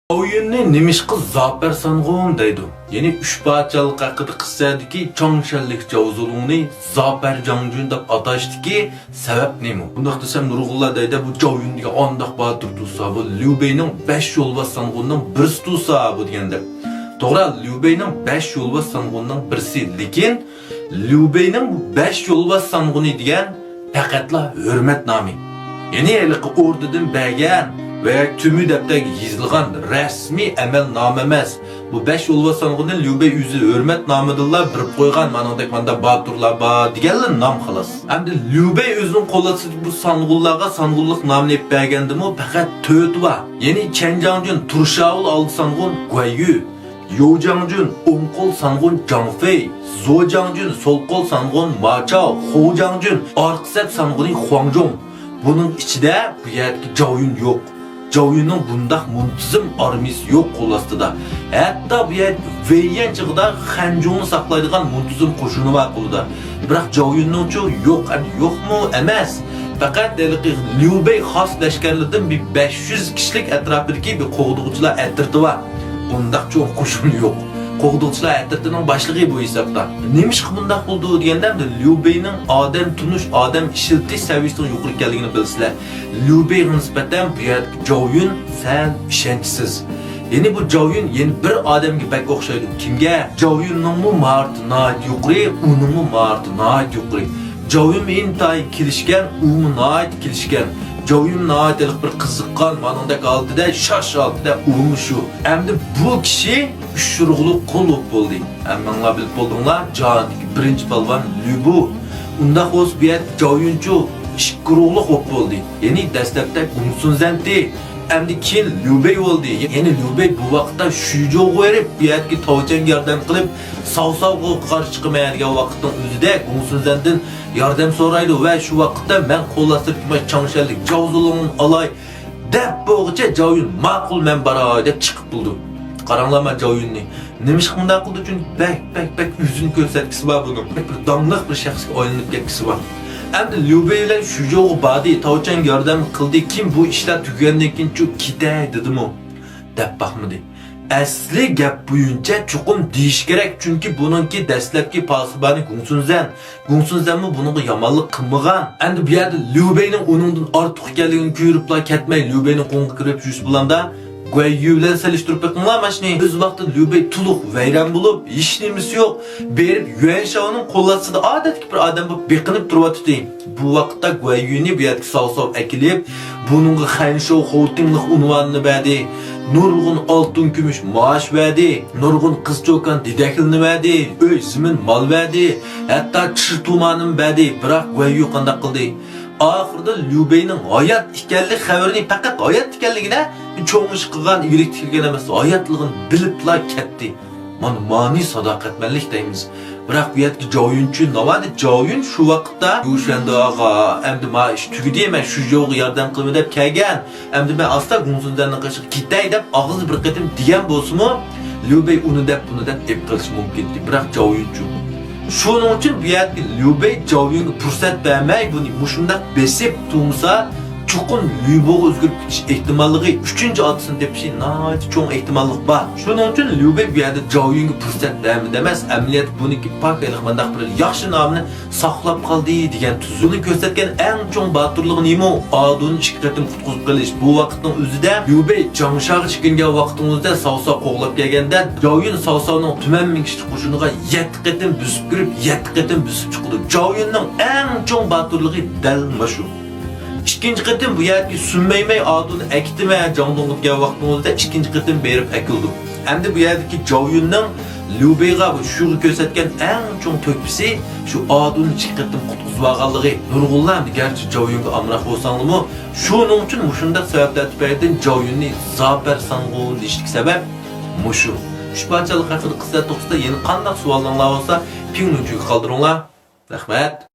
Oyunni nimishqa Zafer Sangun deydi. Yani üç parçalık hakkında kıssadaki Changshanlik Jawzulungni Zafer Jangjun deb atashdıki sebep nima? Bundaq desem nurg'ullar deydi bu oyunga ondaq batur tutsa bu Liu Bei'ning 5 yo'lbos Sangunning birisi tutsa bu deganda. To'g'ri, Liu Bei'ning 5 yo'lbos Sangunning birisi, lekin Liu Bei'ning 5 yo'lbos Sanguni degan faqatla hurmat nomi. Yani eliqi ordudan bergan ve tümü depteki yazılgan resmi emel namemez. Bu 5 yo'lbos Sangunning Liu Bei yüzü hürmet namıdırlar bir koygan manadek manda baturlar ba digenler nam xalas. Hem de Liu Bei özünün qo'llasi bu Sangunlarga Sangunlik namını hep bergendimi fakat 4 var. Yani Chen Jiangjun Turşaul aldı Sangun Guayu, Liu Jiangjun o'ng qo'l Sangun Zhang Fei, Zhou Jiangjun sol qo'l Sangun Ma Chao, Hou Jiangjun orqa sep Sanguni Huang Zhong. Bunun içinde bu yerdeki Zhao Yun yok. Zhao Yun'un bundaq muntizim armisi yok qo'lastida. Hatta bu yer Weiyan chig'ida Han Zhongni saqlaydigan muntizim qo'shini var qo'lida. Biroq Zhao Yun'ning yo'q, yo'qmi emas. Faqat Liu Bei xos lashkarlardan bir 500 kishilik atrofidagi bir qo'g'dug'chilar atirti var. Bundaq cho'ng qo'shini yo'q. Qo'g'dug'chilar atirtining boshlig'i bu hisobda. Nima bundaq bo'ldi deganda Liu Bei'ning odam tunish, odam ishiltish saviyasining yuqori ekanligini bilsizlar. Liu Bei'ga nisbatan bu yerdagi Zhao Yun sal ishonchsiz. Yani bu Zhao Yun yeni bir odamga bak o'xshaydi. Kimga? Zhao Yunning maharati nihoyat yuqori, uning maharati nihoyat yuqori. Zhao Yun intayin kelishgan, u nihoyat kelishgan. Zhao Yun nihoyat bir qiziqqan, manandek altida, shash altida u shu. Endi bu kishi ushurg'uluq qo'lib bo'ldi. Hammanglar bilib bo'ldinglar, jondagi birinchi palvon Liu Bu. Unda xo's bu yer Zhao Yunchu ishquruqliq bo'ldi. Yani dastlabda Gong Sun Zhangdi, endi keyin Liu Bei bo'ldi. Yani Liu Bei bu vaqtda Shuzhouga berib, bu yerga Tavchan yordam qilib, Saosavga qarshi chiqmaydigan vaqtning o'zida Gong Sun Zhangdan yordam so'raydi va shu vaqtda men qo'llashtirgan Changshanlik Jawzulungni olay deb bo'g'icha Zhao Yun ma'qul men baray deb chiqib bo'ldi. Qaranglar men Zhao Yunni nima ish qildi qildi uchun bak yuzini ko'rsatkisi bor buni. Bir damliq bir shaxsga aylanib ketgisi bor. Endi Liu Bei bilan Shuzhouga bordi, Tavchan yordam qildi. Kim bu ishlar tugagandan keyin chu ketay dedimi? Deb baxmidi. Asli gap bo'yicha chuqum deyish kerak, chunki buningki dastlabki pasibani Gong Sun Zhang. Gong Sun Zhangmi bunga yomonlik qilmagan. Endi bu yerda Liu Bei'ning uningdan ortiq ekanligini ko'riblar ketmay Liu Bei'ning qo'ng'i kirib yurish bilanda Guayu bilan selishtirib bakinglar mashni. Biz vaqtda Liu Bei to'liq vayron bo'lib, hech nimasi yo'q. Berib Yuan Shaoning qo'llasida odatdagi bir odam bo'lib beqinib turyapti. Bu vaqtda Guayuni bu yerga Saosov akilib, buningga Han Shao Houtinglik unvonini berdi. Nurg'un oltin kumush maash verdi, nurg'un qiz cho'kan didaklini verdi, uy zimin mol verdi, hatto chir tumanini berdi. Biroq Guayu qanday qildi? Oxirida Liu Bei'ning hayot ekanligi xabarini faqat hayot ekanligida cho'ng ish qilgan yirik kelgan emas, hayotligini bilibla ketdi. Mana ma'ni sadoqatmanlik deymiz. Biroq bu yerga Zhao Yunchi navadi Zhao Yun shu vaqtda Yushandaga endi ma ish tugidi men Shuzhouga yordam qilma deb kelgan. Endi men asta Gong Sun Zhangdan qo'shib ketay deb og'iz bir qatim degan bo'lsa-mu, Liu Bei uni deb buni deb qilish mumkin edi. Biroq Zhao Yunchi shuning uchun bu yerga Liu Bei Zhao Yunga fursat bermay buni mushunda besib tursa chuqur Liu Bei'ga o'zgarib ketish ehtimolligi 3-otisini tepishi nihoyat cho'ng ehtimollik bor. Shuning uchun Liu Bei bu yerda Zhao Yunga fursat bermadi emas, amaliyat buniki pakaylik mandaq bir yaxshi nomini saqlab qoldi degan tuzuni ko'rsatgan eng cho'ng boturligi nima? Odun chiqatim qutqizib qilish. Bu vaqtning o'zida Liu Bei Changshaga chiqingan vaqtingizda Saosov qo'g'lab kelganda Zhao Yun Saosovning tuman ming kishi qo'shiniga 7 qatim busib kirib, 7 qatim busib chiqdi. Zhao Yunning eng cho'ng boturligi dal shu. İkinci qatim bu yerga sunmaymay oduni akitmay Jangdongga kelgan vaqtimizda ikkinchi qatim berib akildi. Endi bu yerdagi Zhao Yunning Liu Bei'ga bu shuga ko'rsatgan eng cho'ng to'kpisi shu oduni ikki qatim qutqizib olganligi. Nurg'ullar garchi Zhao Yunga amroq bo'lsangmi, shuning uchun mushundaq sabablar tufaylidan Zhao Yunni Zafer Sangun deyishlik sabab mushu. Shu parchalik haqida qissa to'g'risida yana qanday savollaringiz bo'lsa, pinglunchiga qoldiringlar. Rahmat.